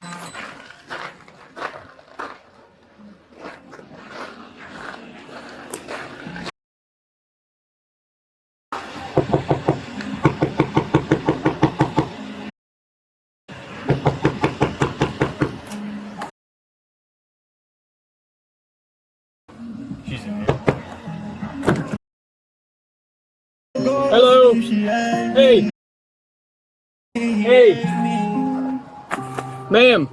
She's in here. Hello. Hey. Hey. Ma'am.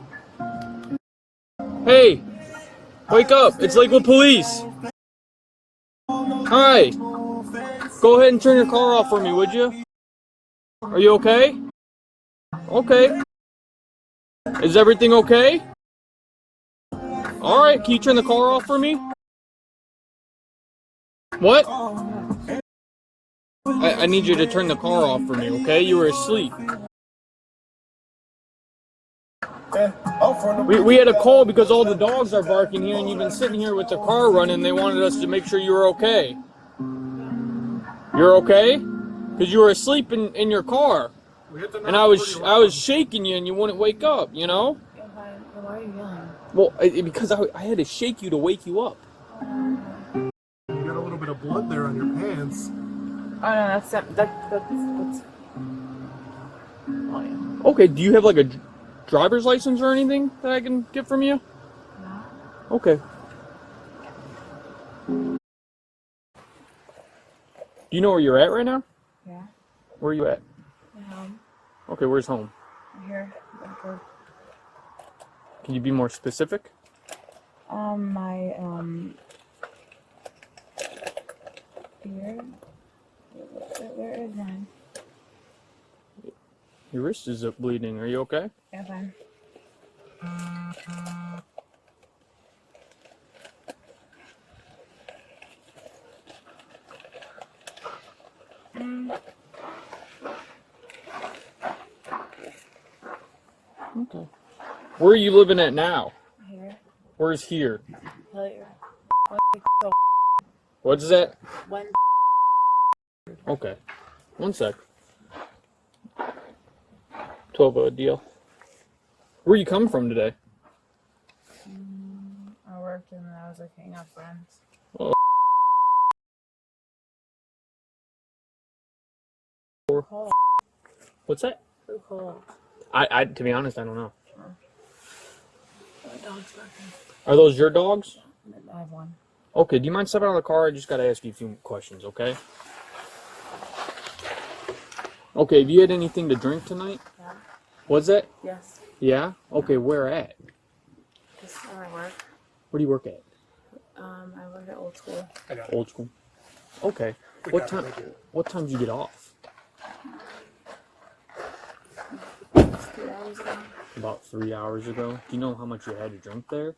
Hey. Wake up. It's Lakewood Police. Hi. Go ahead and turn your car off for me, would you? Are you okay? Okay. Is everything okay? Alright, can you turn the car off for me? What? I need you to turn the car off for me, okay? You were asleep. We had a call because all the dogs are barking here and you've been sitting here with the car running. They wanted us to make sure you were okay. You're okay? Because you were asleep in your car. And I was shaking you and you wouldn't wake up, you know? Why are you yelling? Well, because I had to shake you to wake you up. You got a little bit of blood there on your pants. Oh no, that's oh yeah. Okay, do you have like a driver's license or anything that I can get from you? No. Okay. Do you know where you're at right now? Yeah. Where are you at? My home. Okay, where's home? I'm here. Lakewood. Can you be more specific? Here. Where is mine? Your wrist is bleeding. Are you okay? Yeah, fine. Okay. Where are you living at now? Here. Where's here? Here. What's that? One. Okay. One sec. 12 deal. Where you coming from today? I worked and I was like hanging out with friends. Oh. Cold. What's that? Too cold. I to be honest, I don't know. My dog's barking. Are those your dogs? I have one. Okay, do you mind stepping out of the car? I just gotta ask you a few questions, okay? Okay, have you had anything to drink tonight? Yeah. What's that? Yes. Yeah? Okay, where at? Just where I work. Where do you work at? I work at Old School. Old School. Okay. What time do you get off? 3 hours ago. About 3 hours ago. Do you know how much you had to drink there?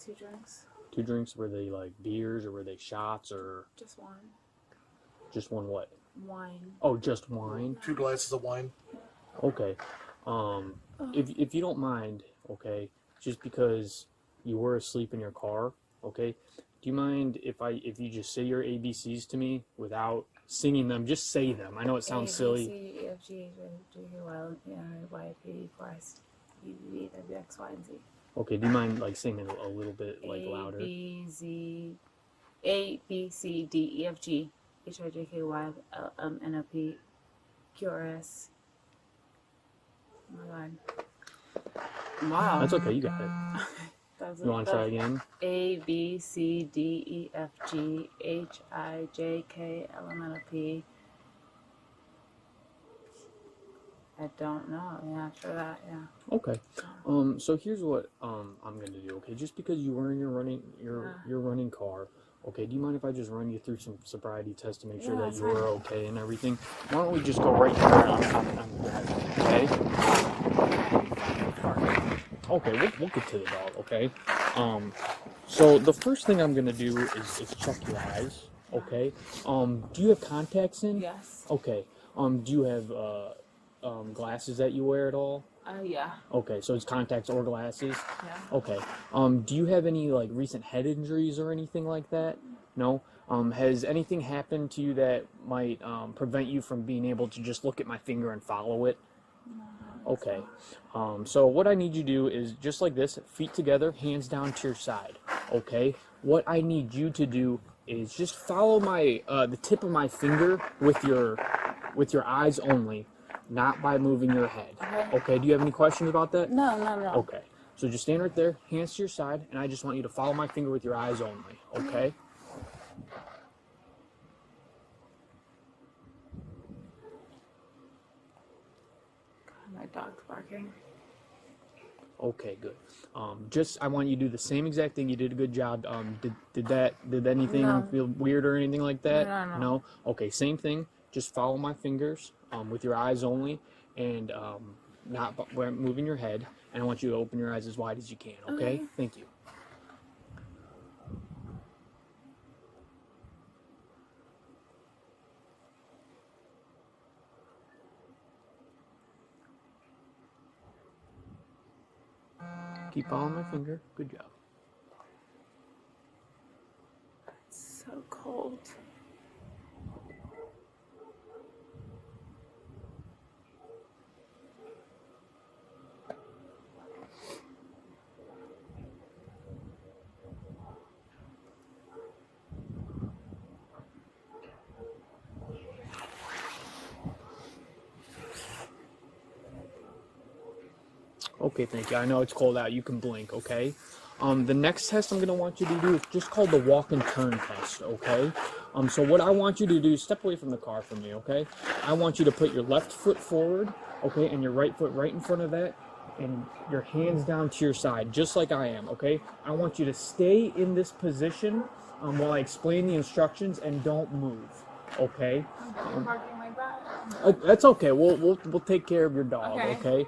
2 drinks. 2 drinks? Were they like beers or were they shots or? Just one. Just one what? Wine. Oh, just wine? 2 glasses of wine. Okay. If you don't mind, okay, just because you were asleep in your car, okay, do you mind if you just say your ABCs to me without singing them? Just say them. I know it sounds silly. A, B, C, E, F, G, H, I, J, K, L, M, N, O, P, Q, R, S, T, U, V, W, X, Y, and Z. Okay, do you mind like singing a little bit like louder? A, B, C, D, E, F, G, H, I, J, K, L, M, N, O, P, Q, R, S. Oh my god. Wow. That's okay, you got it. You want to try again? A, B, C, D, E, F, G, H, I, J, K, L, M, N, O, P. I don't know. Yeah, after that, yeah. Okay. So here's what I'm gonna do. Okay, just because you were in your running car. Okay, do you mind if I just run you through some sobriety tests to make sure that you were okay and everything? Why don't we just go right here on the drive, okay? Okay, we'll get to the dog, okay? So the first thing I'm gonna do is check your eyes, okay? Do you have contacts in? Yes. Okay. Do you have glasses that you wear at all? Yeah. Okay, so it's contacts or glasses? Yeah. Okay. Do you have any like recent head injuries or anything like that? No? Has anything happened to you that might prevent you from being able to just look at my finger and follow it? Okay. So what I need you to do is just like this, feet together, hands down to your side. Okay. What I need you to do is just follow my the tip of my finger with your eyes only, not by moving your head. Okay. Do you have any questions about that? No. Okay. So just stand right there, hands to your side, and I just want you to follow my finger with your eyes only. Okay. My dog's barking. Okay, good. Just I want you to do the same exact thing. You did a good job. Did anything No. feel weird or anything like that? No. Okay, same thing. Just follow my fingers with your eyes only, and not moving your head. And I want you to open your eyes as wide as you can. Okay? Thank you. Keep following my finger. Good job. It's so cold. Okay, thank you. I know it's cold out. You can blink, okay? The next test I'm going to want you to do is just called the walk and turn test, okay? So what I want you to do is step away from the car for me, okay? I want you to put your left foot forward, okay, and your right foot right in front of that, and your hands down to your side, just like I am, okay? I want you to stay in this position while I explain the instructions and don't move, okay? I'm barking like that. That's okay. We'll take care of your dog, okay?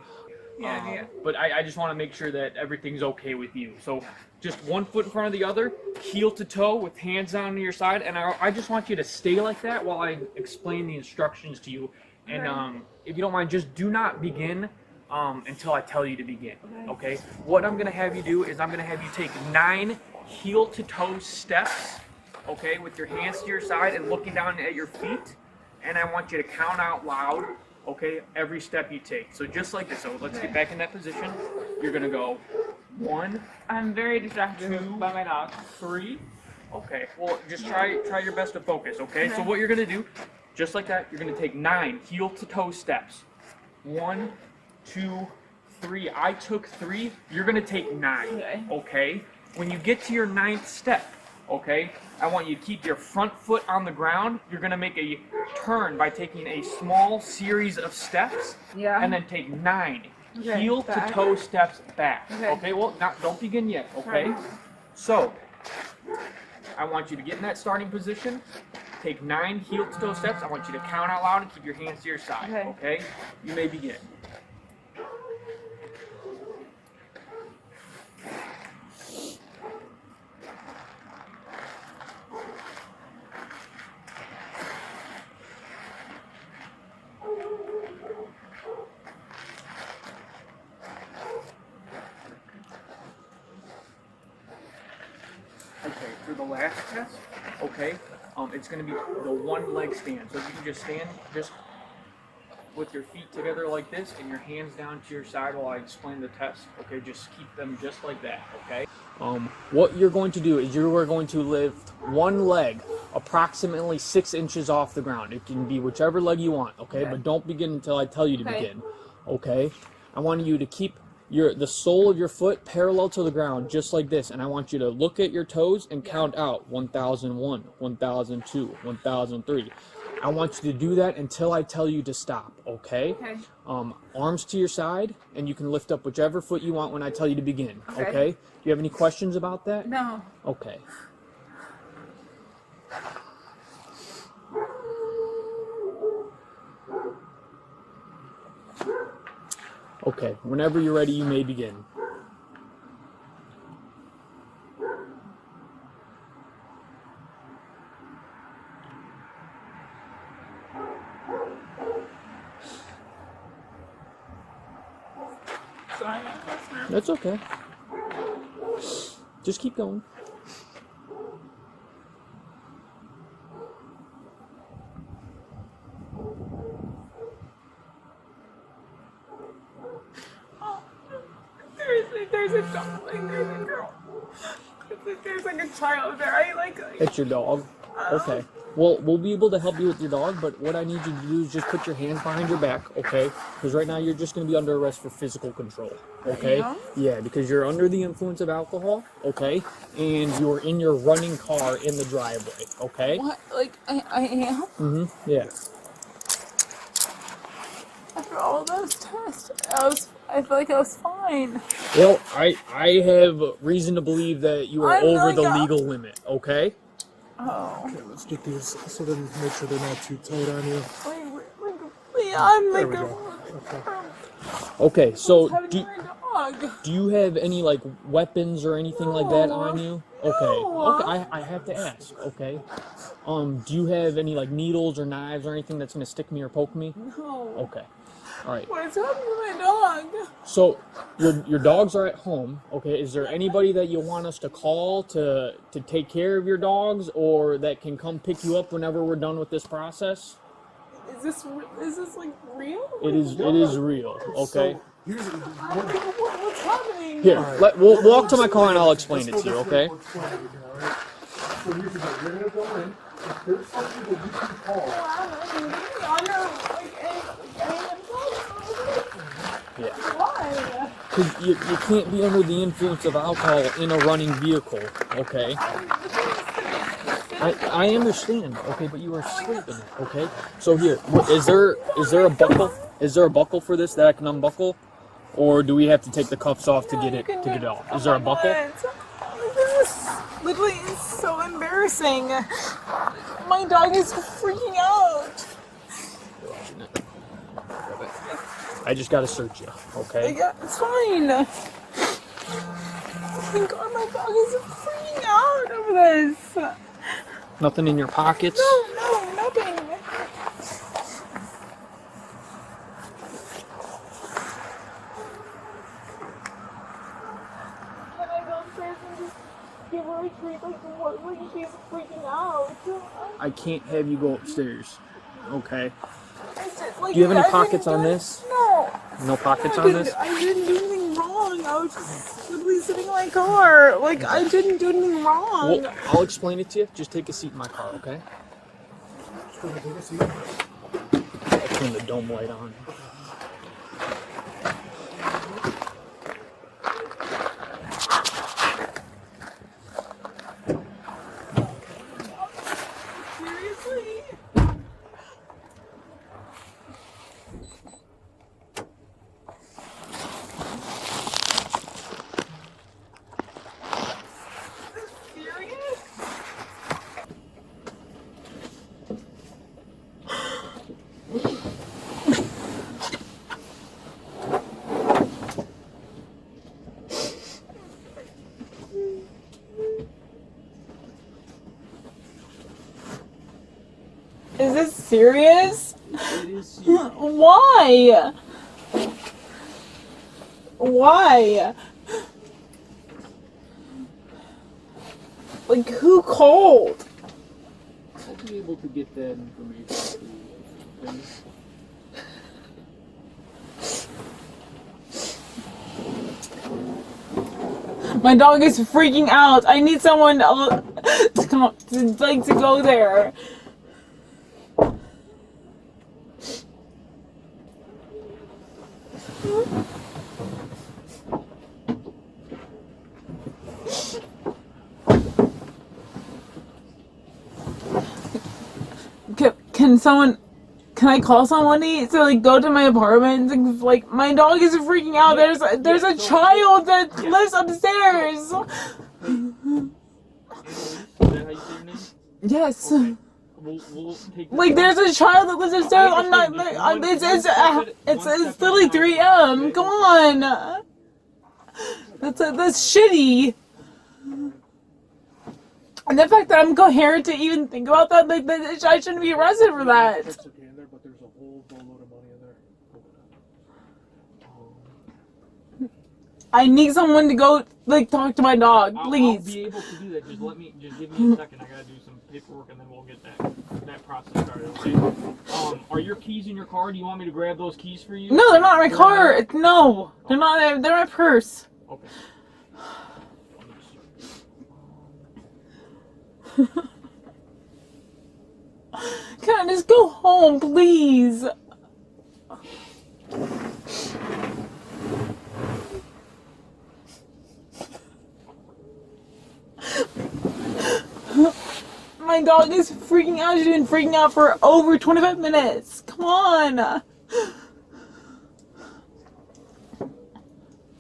Yeah. But I just want to make sure that everything's okay with you. So just one foot in front of the other, heel to toe with hands down to your side, and I just want you to stay like that while I explain the instructions to you. And if you don't mind, just do not begin until I tell you to begin. Okay? What I'm gonna have you do is I'm gonna have you take 9 heel to toe steps, okay, with your hands to your side and looking down at your feet. And I want you to count out loud, okay, every step you take. So just like this. So let's get back in that position. You're gonna go 1, I'm very distracted 2, by my dog. 3. Okay. Well, just try your best to focus. Okay. So what you're gonna do, just like that, you're gonna take 9 heel to toe steps. 1, 2, 3. I took 3. You're gonna take 9. Okay. When you get to your 9th step, okay, I want you to keep your front foot on the ground. You're going to make a turn by taking a small series of steps, and then take 9 heel to toe steps back. Okay, well, don't begin yet, okay? So, I want you to get in that starting position, take 9 heel to toe steps. I want you to count out loud and keep your hands to your side, okay? You may begin. Okay, for the last test, okay, it's going to be the one leg stand. So if you can just stand just with your feet together like this and your hands down to your side while I explain the test. Okay, just keep them just like that, okay? What you're going to do is you are going to lift one leg approximately 6 inches off the ground. It can be whichever leg you want, okay? But don't begin until I tell you to begin, okay? I want you to keep the sole of your foot parallel to the ground, just like this, and I want you to look at your toes and count out 1001, 1002, 1003. I want you to do that until I tell you to stop, okay? Arms to your side, and you can lift up whichever foot you want when I tell you to begin, okay? Do you have any questions about that? No. Okay. Okay, whenever you're ready, you may begin. Sorry. That's okay. Just keep going. there's a dog, like there's a girl. There's like a child there. I like. It's your dog. Okay. Well, we'll be able to help you with your dog, but what I need you to do is just put your hands behind your back, okay? Because right now you're just going to be under arrest for physical control, okay? Yeah, because you're under the influence of alcohol, okay? And you're in your running car in the driveway, okay? What? Like, I am? Mm-hmm, yeah. After all those tests, I feel like I was fine. Well, I have reason to believe that you are I'm over the like legal limit, okay? Oh. Okay, let's get these so then make sure they're not too tight on you. I'm There like we a... go. Okay, so having do my dog. you have any, like, weapons or anything like that on you? Okay, No. okay, I have to ask, okay? Do you have any, like, needles or knives or anything that's gonna stick me or poke me? No. Okay, alright. What's happening to my dog? So, your dogs are at home, okay? Is there anybody that you want us to call to take care of your dogs, or that can come pick you up whenever we're done with this process? Is this like real? It is real, okay? So, here's What's happening? Here, we'll walk to my car and I'll explain it to you, okay? So here's the deal. You're gonna go in. If there's something that you can call. Yeah. Why? Because you can't be under the influence of alcohol in a running vehicle, okay? I understand, okay, but you are sleeping, okay? So here, is there a buckle? Is there a buckle for this that I can unbuckle? Or do we have to take the cuffs off to get it off? Is there a buckle? This is literally so embarrassing. My dog is freaking out. I just gotta search you, okay? Yeah, it's fine. Oh my god, my dog is freaking out over this. Nothing in your pockets? No, nothing. Can I go upstairs and just give her a treat like she's freaking out? I can't have you go upstairs, okay? Like, Do you have any I pockets didn't on do it- this? No. No pockets I on didn't- this? I didn't do anything wrong. I was just literally sitting in my car. Like, I didn't do anything wrong. Well, I'll explain it to you. Just take a seat in my car, okay? Just go ahead and take a seat. I'll turn the dome light on. Seriously? Serious? Is this serious? It is serious. Why? Why? Like, who called? I'll be able to get that information for you. My dog is freaking out. I need someone to come to go there. Can I call somebody to like go to my apartment? Like my dog is freaking out. There's a child that lives upstairs. Is that how you say your name? Yes. Okay. We'll take Like there's a child that lives upstairs. I'm not. It's literally 3 a.m. Come on. That's shitty. And the fact that I'm coherent to even think about that, like I shouldn't be arrested for that. It's okay in there, but there's a whole boatload of money in there. I need someone to go like talk to my dog, I'll please. be able to do that. Just give me a second. I gotta do some paperwork and then we'll get that process started. Okay. Are your keys in your car? Do you want me to grab those keys for you? No, they're not in my car. No, they're not. They're in my purse. Okay. Can I just go home, please? My dog is freaking out. She's been freaking out for over 25 minutes. Come on.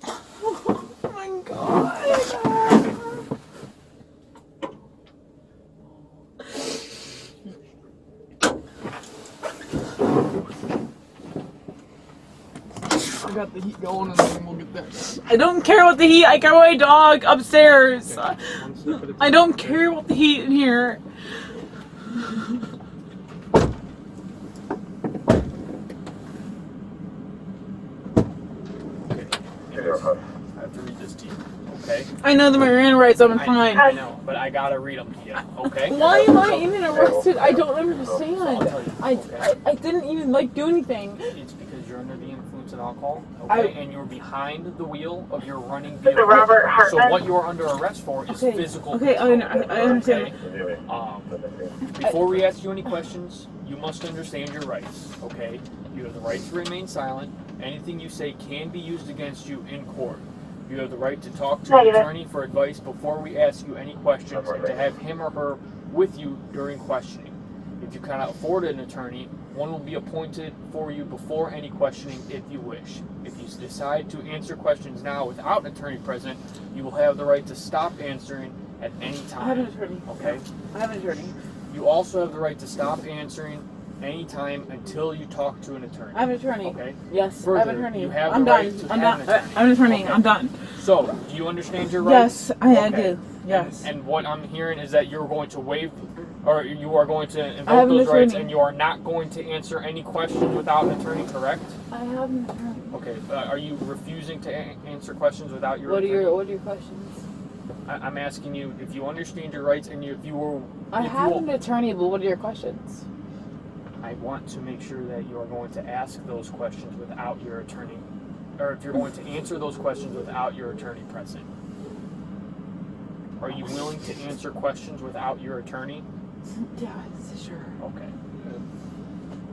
Oh my god. I got the heat going and then we'll get that. I don't care about the heat. I got my dog upstairs. I don't care about the heat in here. I have to read this to you, okay? I know the Miranda rights. I'm fine. I know, but I gotta read them to you, okay? Why am I even arrested? I don't understand. I'll tell you, okay? I didn't even do anything. It's because you're under the influence of alcohol, I- okay? And you're behind the wheel of your running vehicle. Robert So Hartman. what you are under arrest for is Okay, physical okay, I understand. Okay? Before we ask you any questions, you must understand your rights, okay? You have the right to remain silent. Anything you say can be used against you in court. You have the right to talk to an Negative. attorney for advice before we ask you any questions and to have him or her with you during questioning. If you cannot afford an attorney, one will be appointed for you before any questioning if you wish. If you decide to answer questions now without an attorney present, you will have the right to stop answering at any I have an time. attorney. Okay? I have an attorney. You also have the right to stop answering anytime until you talk to an attorney. I have an attorney. Okay? Yes, Further, I have an attorney. you have I'm the done. right to I'm have done. an attorney. I'm an attorney. Okay. I'm done. So, do you understand your rights? Yes, I Okay. do. Yes. And what I'm hearing is that you're going to waive, or you are going to I have invoke an those rights, attorney. and you are not going to answer any questions without an attorney, correct? I have an attorney. Okay. Are you refusing to answer questions without your What are attorney? your questions? I'm asking you if you understand your rights and if you were. I if have you, an attorney, but what are your questions? I want to make sure that you are going to ask those questions without your attorney, or if you're going to answer those questions without your attorney present. Are you willing to answer questions without your attorney? Yeah, sure. Okay.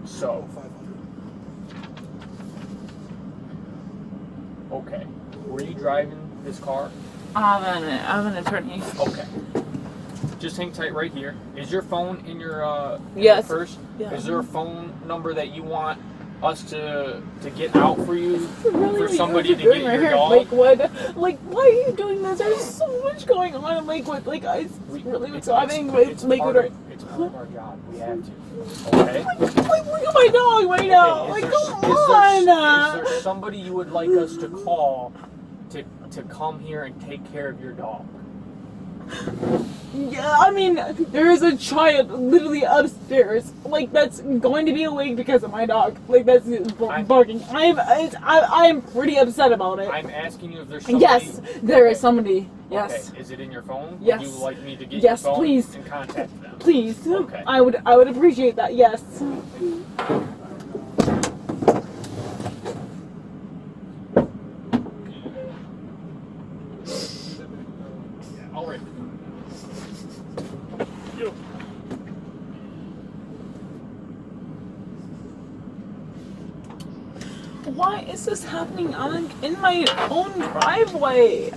So. Okay. Were you driving this car? I have an attorney. Okay. Just hang tight right here. Is your phone in your Yes. purse? Yeah. Is there a phone number that you want us to get out for you? Really, For somebody what to you're get doing your right dog? here in Lakewood. Like, why are you doing this? There's so much going on in Lakewood. Like, it's really what's happening with Lakewood right. It's part of our job. We have to. Okay? Like, look at my dog right now. Okay, Like, is come there- on. Is there somebody you would like us to call to come here and take care of your dog? Yeah, I mean, there is a child literally upstairs, like, that's going to be awake because of my dog. Like, that's barking. I'm pretty upset about it. I'm asking you if there's somebody. Yes, there is somebody. Yes. Okay. Is it in your phone? Yes. Would you like me to get Yes, your phone please. and contact them? Please. Okay. I would appreciate that. Yes. All right. Why is this happening in my own driveway?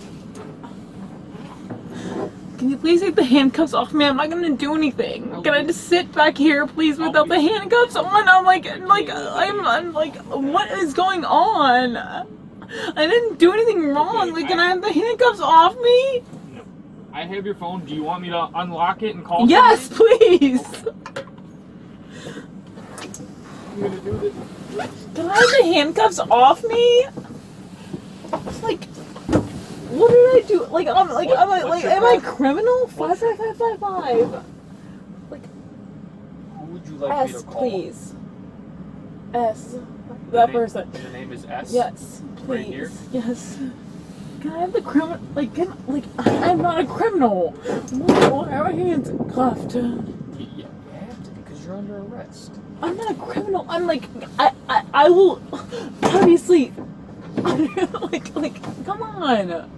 Can you please take the handcuffs off me? I'm not gonna do anything. Can I just sit back here, please, without the handcuffs on? I'm like, what is going on? I didn't do anything wrong. Like, can I have the handcuffs off me? I have your phone. Do you want me to unlock it and call? Yes, please. I'm gonna do this. Can I have the handcuffs off me? Like, what did I do? Like, am I a criminal? 55555. Like, Who would you like me to S, call? please. S. The That name- person. The name is S. Yes, please. Right here? Yes. Can I have the criminal? I'm not a criminal. Why are my hands cuffed? You have to because you're under arrest. I'm not a criminal. I'm like, I will, obviously, come on.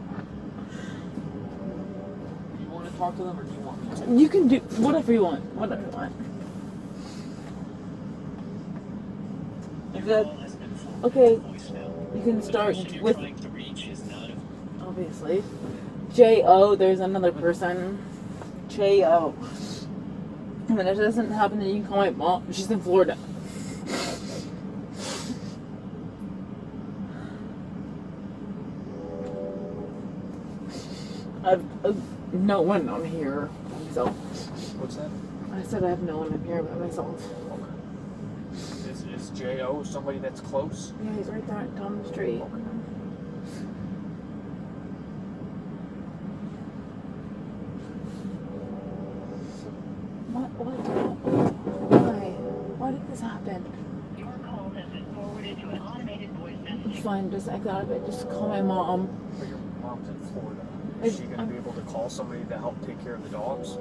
talk to them, or do you want me to? You can do whatever you want. Whatever you want. Is that okay? You can start with obviously J.O. There's another person. J.O. And then if it doesn't happen, then you can call my mom. She's in Florida. I've no one on here by myself. What's that? I said I have no one on here by myself. Okay. Is J.O. somebody that's close? Yeah, he's right there down the street. Okay. Why did this happen? Your call has been forwarded to an automated voice It's message. fine, just exit out of it. Just call my mom. But your mom's in Florida. Is she going to be able to call somebody to help take care of the dogs?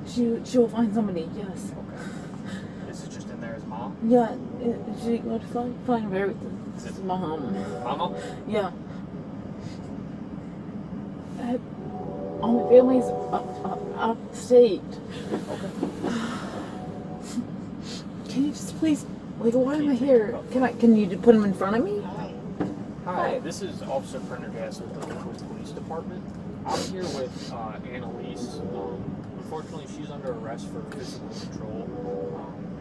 She will find somebody, yes. Okay. Is it just in there as mom? Yeah, she would find everything. Is it Mom. Mama? Yeah. All my family's out of state. Okay. Can you just please, like, why am I here? Can you put him in front of me? Hi, this is Officer Prendergast with the Lakewood Police Department. I'm here with Analise. Unfortunately, she's under arrest for physical control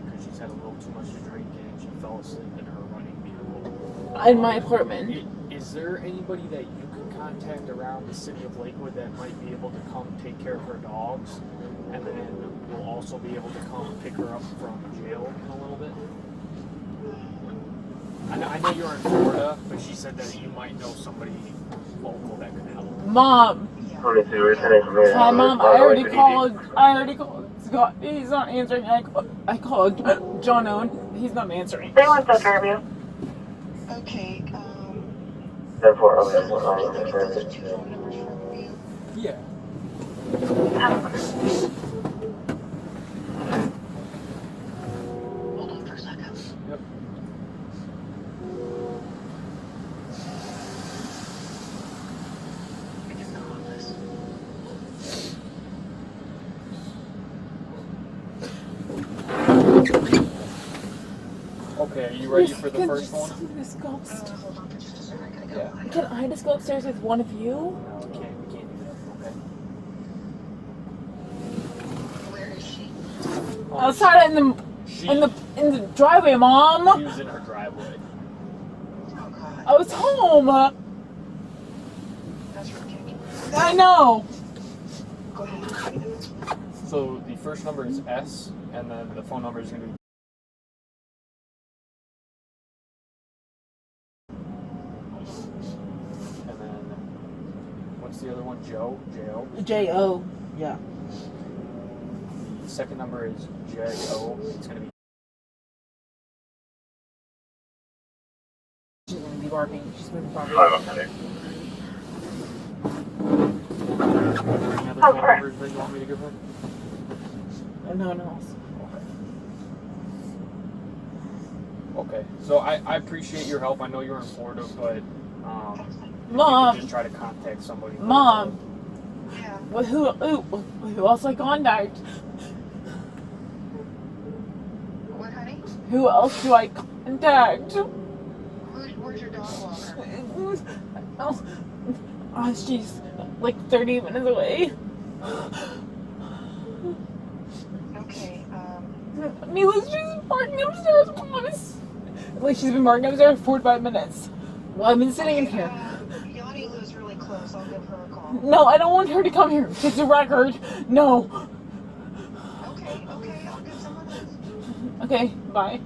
because she's had a little too much to drink and she fell asleep in her running vehicle. In my apartment. Is there anybody that you can contact around the city of Lakewood that might be able to come take care of her dogs? And then we'll also be able to come pick her up from jail in a little bit? I know you're in Florida, but she said that you might know somebody local that could help. Mom. Hi, Mom. I already called. Scott. He's not answering. I called John Owen. He's not answering. They want to serve you. Okay, Therefore, so let me get those two phone numbers from you. Yeah. Hold on for a second. Yep. It's in the office. Okay, are you ready for the first one? Hold on for just a second. I gotta go. Yeah. Can I just go upstairs with one of you? No, we can't do that. Okay. Where is she? Outside in the driveway, Mom. She was in her driveway. Oh, God. I was home. That's ridiculous. I know. Go ahead. So the first number is S, and then the phone number is going to be. And then, what's the other one? Joe? J-O? J.O. Yeah. The second number is J-O. It's going to be. She's gonna be barking. She's gonna be barking. Any other phone numbers that you want me to give her? No one else. Okay, so I appreciate your help. I know you're in Florida, but Mom. you can just try to contact somebody. Mom. Yeah. Well, who else I contact? What, honey? Who else do I contact? Where's your dog walker? Oh, she's like 30 minutes away. Okay, Mila's just barking upstairs, Mom. Like, she's been barking upstairs for 45 minutes. Well, I've been sitting in here. Yanni lives really close. I'll give her a call. No, I don't want her to come here. It's a record. No. Okay, I'll get someone else. Okay, bye.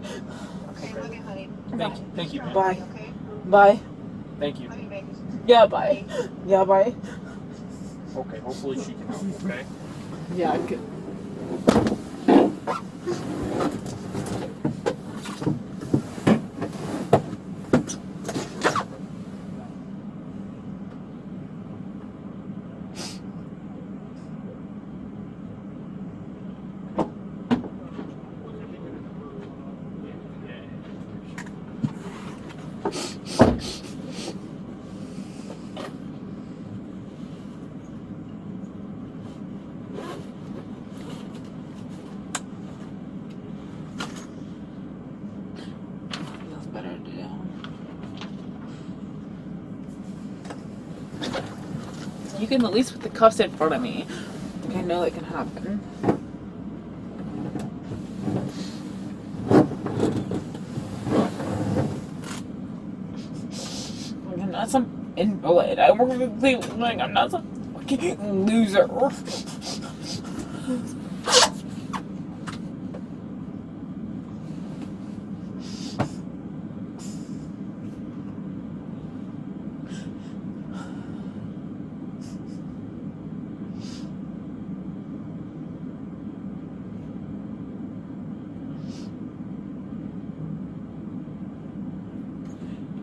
Okay, love you, honey. Thank you. Bye. Okay? Bye. Thank you. Love you, babies. Yeah, bye. Yeah, bye. Okay, hopefully she can help, okay? Yeah, good. Yeah. You can at least put the cuffs in front of me. Like, I know that can happen. Like, I'm not some invalid. I work with the like I'm not some fucking loser.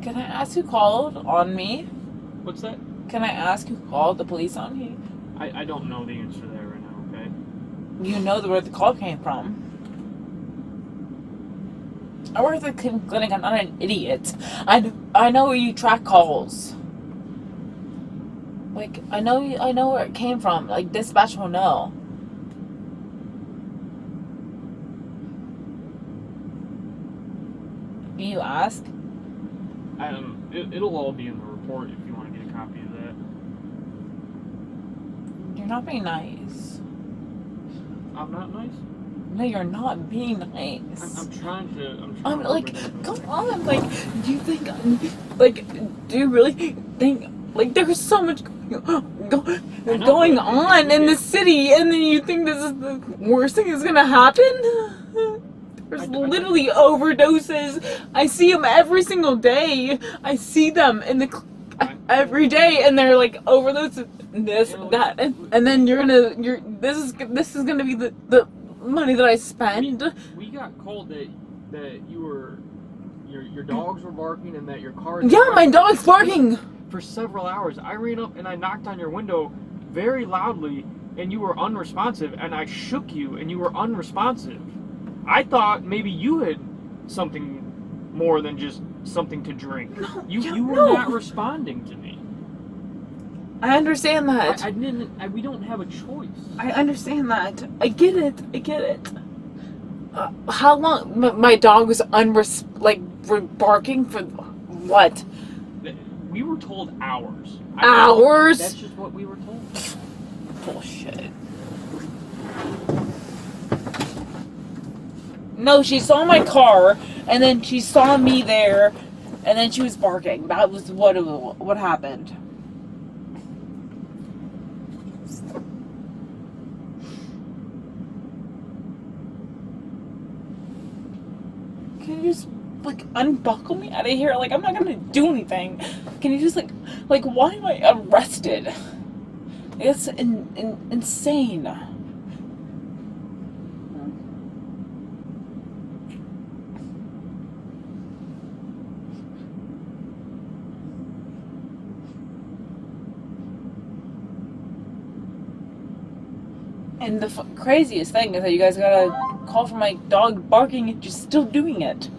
Can I ask who called on me? What's that? Can I ask who called the police on me? I don't know the answer to that right now, okay? You know where the call came from. I work at the clinic. I'm not an idiot. I know where you track calls. Like, I know where it came from. Like, dispatch will know. Can you ask? It'll all be in the report if you want to get a copy of that. You're not being nice. I'm not nice? No, you're not being nice. I'm trying to Like, come on, like, do you think, like, do you really think, like, there's so much going on in the city, and then you think this is the worst thing that's gonna happen? There's literally overdoses. I see them every single day. I see them in the every day, and they're like overdoses, this, that, and then this is gonna be the money that I spend. We got called that you were your dogs were barking and that your car. Yeah, my dog's barking. For several hours. I ran up and I knocked on your window very loudly, and you were unresponsive. And I shook you, and you were unresponsive. I thought maybe you had something more than just something to drink. No, you were not responding to me. I understand that. We don't have a choice. I understand that. I get it. How long? My dog was barking for what? We were told hours. Hours? That's just what we were told. Bullshit. No, she saw my car, and then she saw me there, and then she was barking. That was what happened. Can you just, like, unbuckle me out of here? Like, I'm not gonna do anything. Can you just, like, why am I arrested? It's insane. And the craziest thing is that you guys got a call from my dog barking and you're still doing it.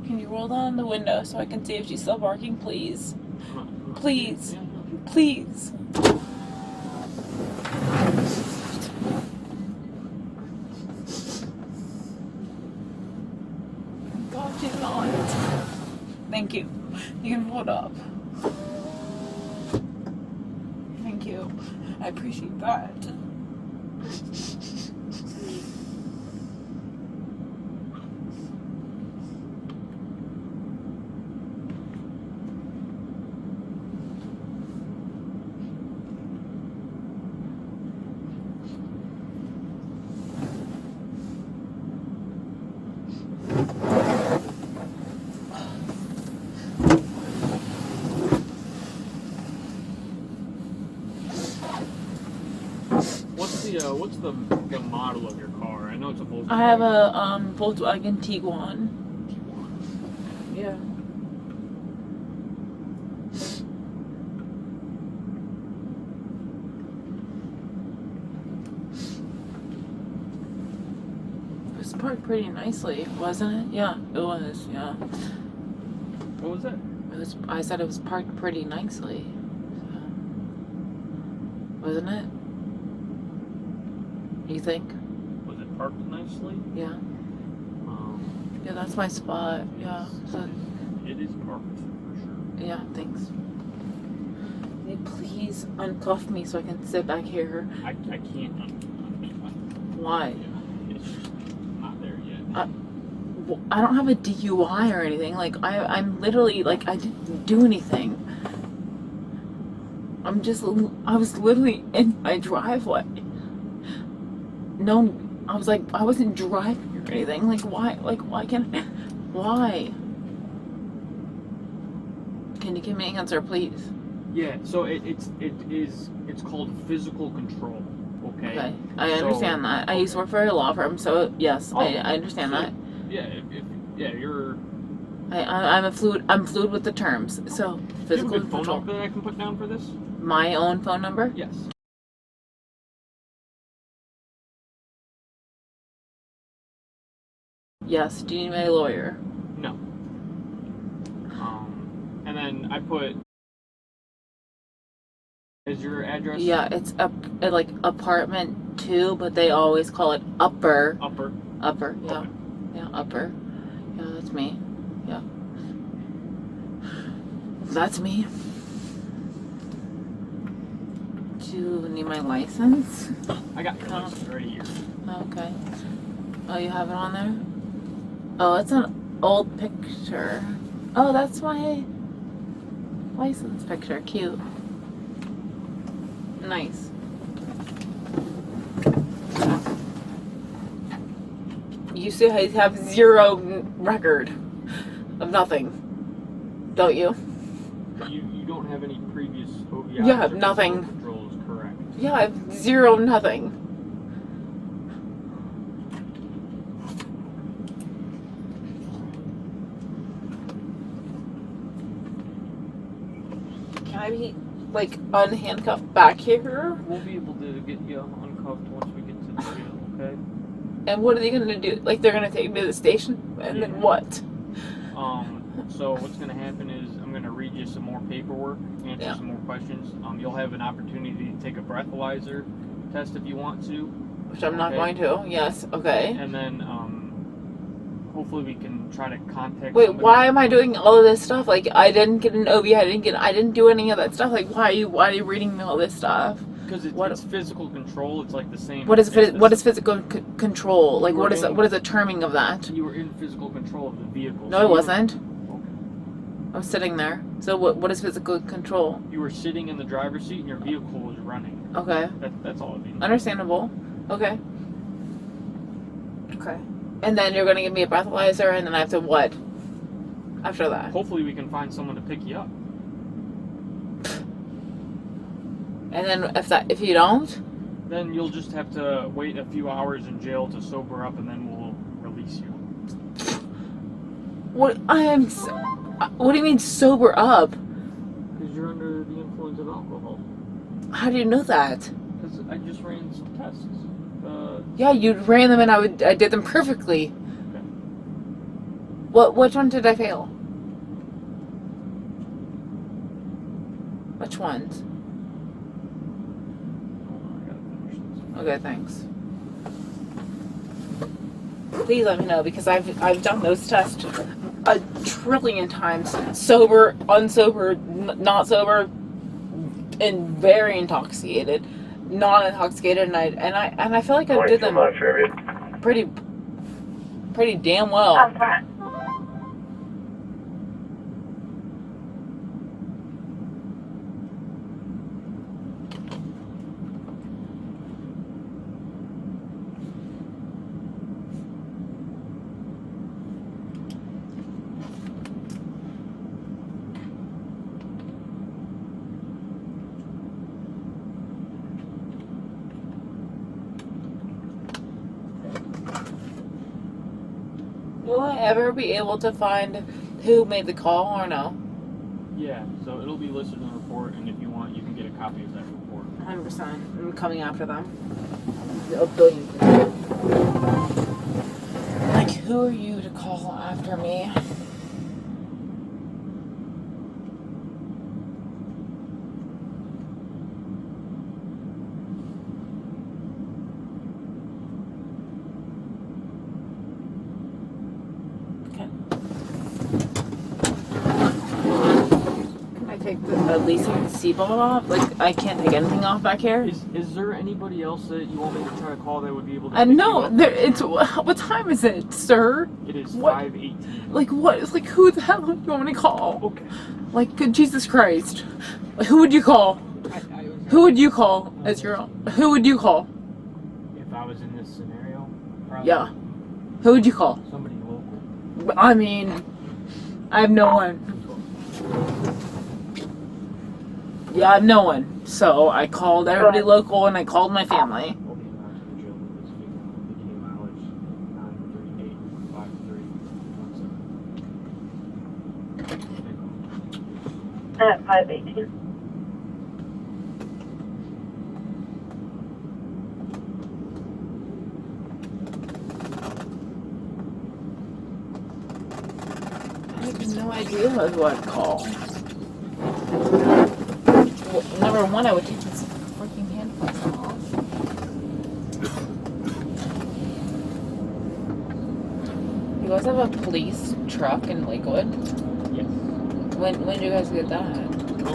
Can you roll down the window so I can see if she's still barking, please? Please. Please. God, she's not. Thank you. You can hold up. Thank you. I appreciate that. What's the model of your car? I know it's a Volkswagen. I have a Volkswagen Tiguan. Yeah. It was parked pretty nicely, wasn't it? Yeah, it was. Yeah. What was that? I said it was parked pretty nicely. So, wasn't it? You think? Was it parked nicely? Yeah. Yeah, that's my spot. Yeah. So, It is parked for sure. yeah, thanks. Can you please uncuff me so I can sit back here? I can't. Why? It's just not there yet. Well, I don't have a DUI or anything. Like, I'm literally, like, I didn't do anything. I was literally in my driveway. No, I was like, I wasn't driving or anything. Like, why can't I? Why? Can you give me an answer, please? Yeah, so it's called physical control. Okay. Okay, I understand that. I used to work for a law firm, so yes, I understand that. Yeah, you're. I'm fluid with the terms. So Do you have a physical good phone control. number that I can put down for this? My own phone number. Yes. Yes. Do you need my lawyer? No. And then I put. Is your address? Yeah, it's like apartment 2, but they always call it upper. Upper. Upper. Yeah. Okay. Yeah. Upper. Yeah, that's me. Yeah. That's me. Do you need my license? I got your license right here. Okay. Oh, you have it on there? Oh, it's an old picture. Oh, that's my license picture. Cute. Nice. You still have zero record of nothing, don't you? You don't have any previous OVI. You have nothing. Control is correct. Yeah, I have zero nothing. Can I be, like, unhandcuffed back here? We'll be able to get you uncuffed once we get to the jail, okay? And what are they gonna do? Like, they're gonna take me to the station? And then what? So what's gonna happen is I'm gonna read you some more paperwork, answer some more questions. You'll have an opportunity to take a breathalyzer test if you want to. Which I'm not going to. Yes, okay. And then hopefully we can try to contact. Wait, somebody. why am I doing all of this stuff? Like, I didn't get an OB, I didn't do any of that stuff. Like, why are you reading me all this stuff? Because it's physical control. It's like the same. What is physical control? Like, what is the terming of that? You were in physical control of the vehicle. No, I wasn't. I was sitting there. So what is physical control? You were sitting in the driver's seat and your vehicle was running. Okay. That's all it means. Understandable. Okay. Okay. And then you're gonna give me a breathalyzer, and then I have to what? After that. Hopefully we can find someone to pick you up. And then if you don't, Then you'll just have to wait a few hours in jail to sober up, and then we'll release you. what do you mean sober up? Because you're under the influence of alcohol. How do you know that? Because I just ran some tests. Yeah, you ran them and I did them perfectly. Okay. Which one did I fail? Which ones? Hold on, I gotta finish this. Okay, thanks. Please let me know, because I've done those tests a trillion times. Sober, unsober, not sober, and very intoxicated, not intoxicated, and I feel like I did them pretty damn well. Will I ever be able to find who made the call or no? Yeah, so it'll be listed in the report, and if you want, you can get a copy of that report. 100%. I'm coming after them. A billion%. Like, who are you to call after me? releasing the seatbelt off. Like, I can't take anything off back here. Is there anybody else that you want me to try to call that would be able to? No, it's what time is it, sir? It is What? 5:18. Like what? It's like who the hell do you want me to call? Okay. Like good Jesus Christ, who would you call? Who would you call as your own? Who would you call? If I was in this scenario, probably Yeah. Who would you call? somebody local. I mean, I have no one. Yeah, I have no one. So I called everybody local and I called my family. At 5:18. I have no idea who I'd call. Well, number one, I would take this freaking handcuffs off. You guys have a police truck in Lakewood? Yes. When did you guys get that?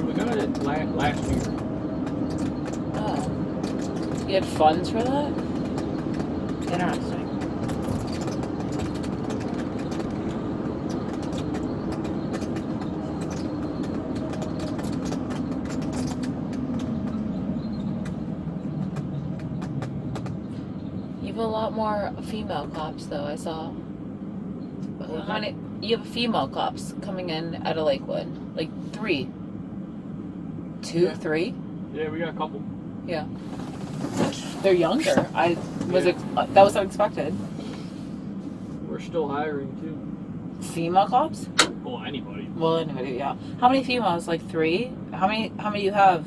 We got it last year. Oh. You had funds for that? Interesting. You have a lot more female cops, though, I saw. How many? You have female cops coming in out of Lakewood. Like 3. 2, Yeah. 3? Yeah, we got a couple. Yeah. They're younger. That was unexpected. We're still hiring too. Female cops? Well, anybody. Well, anybody, yeah. How many females? Like 3? How many you have?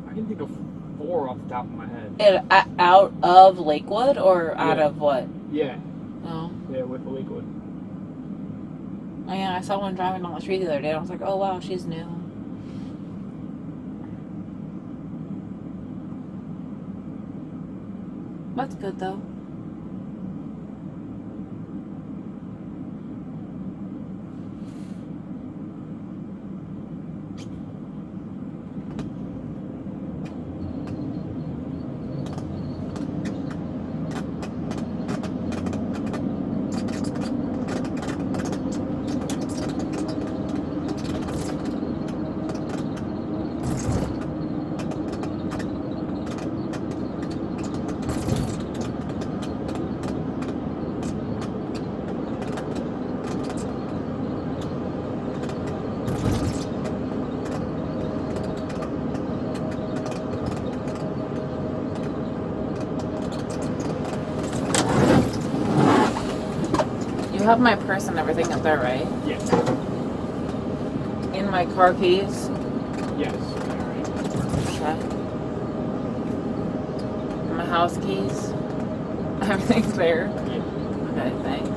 I can think of 4 off the top of my head. Out of Lakewood or out Yeah. of what? Yeah. Oh. Yeah, with the Lakewood. Oh yeah, I saw one driving down the street the other day and I was like, oh wow, she's new. That's good though. You have my purse and everything up there, right? Yes. In my car keys. Yes. Alright. Okay. My house keys. Everything's there. Yeah. Okay, thanks.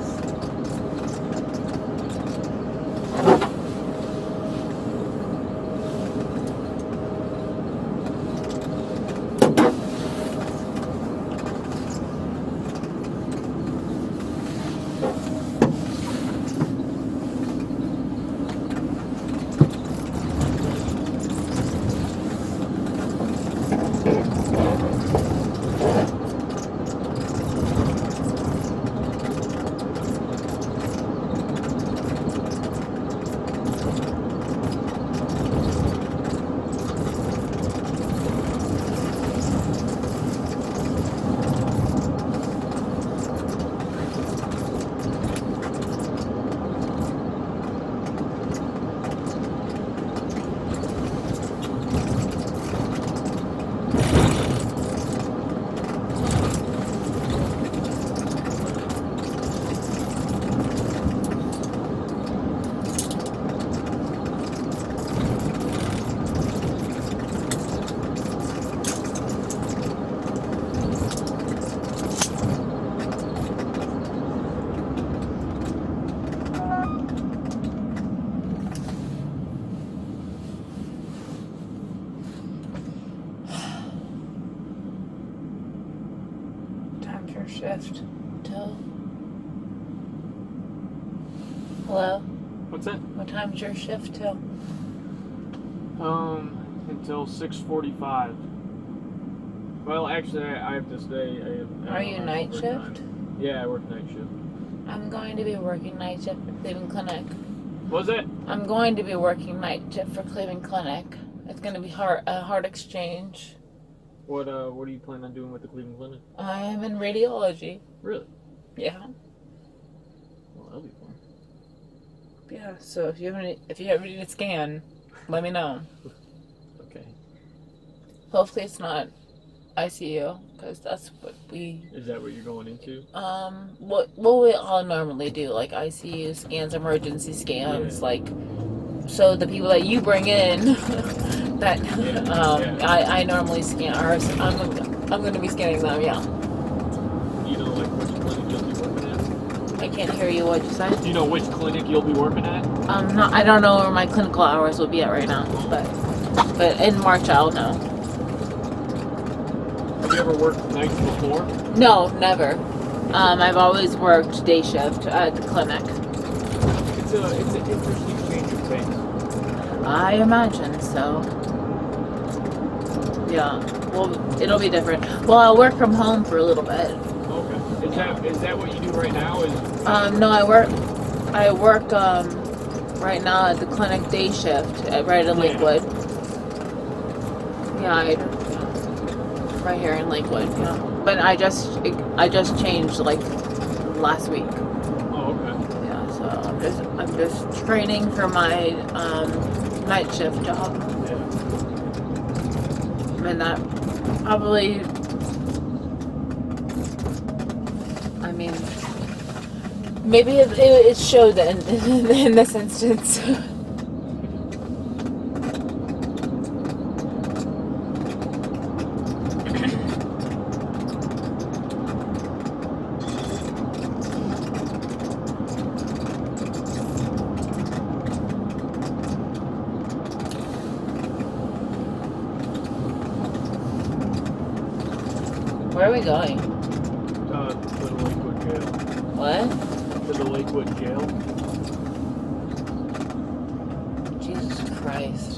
Shift till. Hello? What's that? What time's your shift till? Until 6:45. Well, actually, I have to stay. Are you night shift? Yeah, I work night shift. I'm going to be working night shift for Cleveland Clinic. What was it? I'm going to be working night shift for Cleveland Clinic. It's going to be a hard exchange. What are you planning on doing with the Cleveland Clinic? I am in radiology. Really? Yeah. Well, that'll be fun. Yeah. So if you ever need a scan, let me know. Okay. Hopefully it's not ICU, because that's what we. Is that what you're going into? What we all normally do, like ICU scans, emergency scans, Yeah. like. So the people that you bring in, that I normally scan. Or I'm going to be scanning them. Yeah. Do you know like which clinic you'll be working at? I can't hear you. What you said? Do you know which clinic you'll be working at? Not. I don't know where my clinical hours will be at right now, but in March I'll know. Have you ever worked nights before? No, never. I've always worked day shift at the clinic. It's an interesting change of pace. I imagine so. Yeah. Well, it'll be different. Well, I'll work from home for a little bit. Okay. Is that what you do right now? No, I work right now at the clinic day shift right in Lakewood. Yeah, right here in Lakewood. Yeah. But I just changed like last week. Oh, okay. Yeah, so I'm just training for my night shift job. Yeah. And that probably, I mean, maybe it showed in this instance. Where are we going? To the Lakewood jail. What? To the Lakewood jail. Jesus Christ.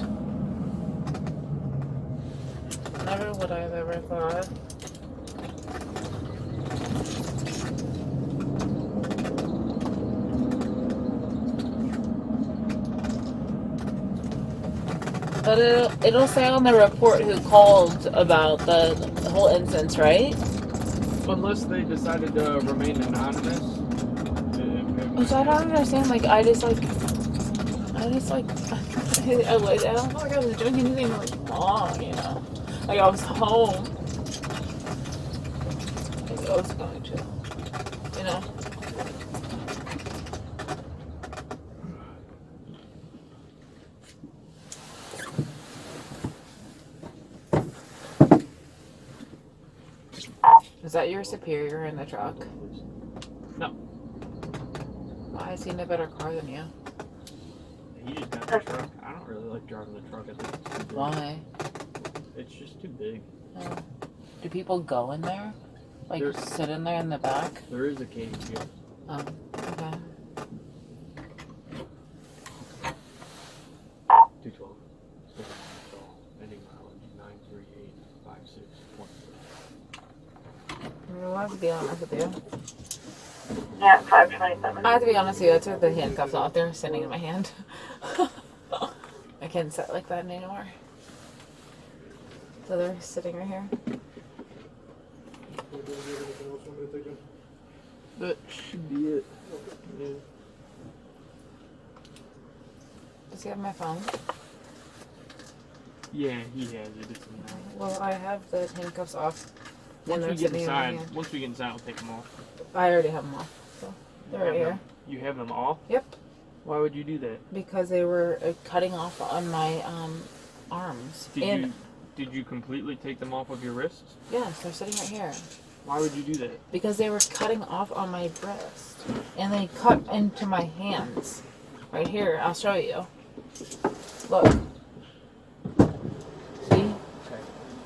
Never would I have ever thought. But it'll say on the report who called about the whole instance, right? Unless they decided to remain anonymous. Which I don't understand. Like, I don't feel like I was doing anything like wrong, you know? Like, I was home. Like, I was going to, you know? Is that your superior in the truck? No. Why is he in a better car than you? He just got the truck. I don't really like driving the truck. I think it's too big. Why? It's just too big. Oh. Do people go in there? Like, sit in there in the back? There is a cage here. Oh, okay. 212. Ending mileage 93856. Well, I have to be honest with you. Yeah, 527. I have to be honest with you. I took the handcuffs off. They're sitting in my hand. I can't sit like that anymore. So they're sitting right here. That should be it. Yeah. Does he have my phone? Yeah, he has it. It's in there. Well, I have the handcuffs off. Once they're we get sitting in my inside, hand. once we get inside, I'll take them off. I already have them off. So they're right here. You have them off? Yep. Why would you do that? Because they were cutting off on my arms. Did you completely take them off of your wrists? Yes, they're sitting right here. Why would you do that? Because they were cutting off on my wrist. And they cut into my hands. Right here, I'll show you. Look. See? Okay.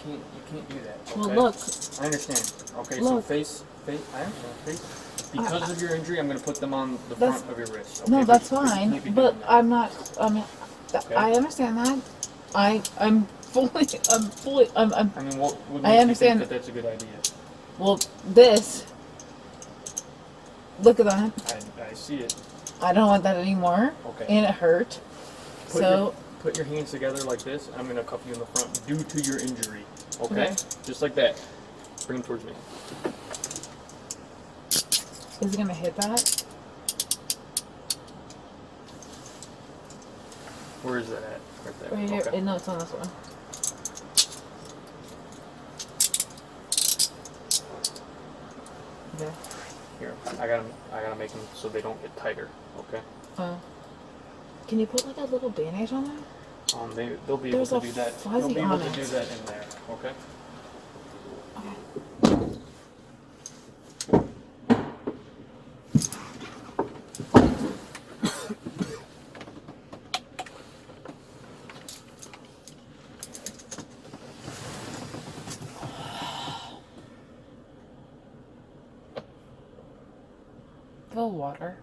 You can't do that. Okay? Well, look. I understand. Okay, Look. so face. I understand. Face. Because of your injury, I'm going to put them on the That's- front of your wrist. Okay? No, that's You fine. can't be But doing that. I'm not. I mean, Okay. I understand that. I'm fully, I mean, what makes I you understand. think that that's a good idea? Well, this. Look at that. I see it. I don't want that anymore. Okay. And it hurt. Put your hands together like this. I'm gonna cuff you in the front due to your injury. Okay? Okay. Just like that. Bring them towards me. Is it gonna hit that? Where is that at? Right there. Right here. Okay. No, it's on this one. Okay. Here, I gotta make them so they don't get tighter. Okay. Can you put like a little bandage on there? They'll be able There's to a do that. fuzzy They'll be able on to it. do that in there. Okay. The water.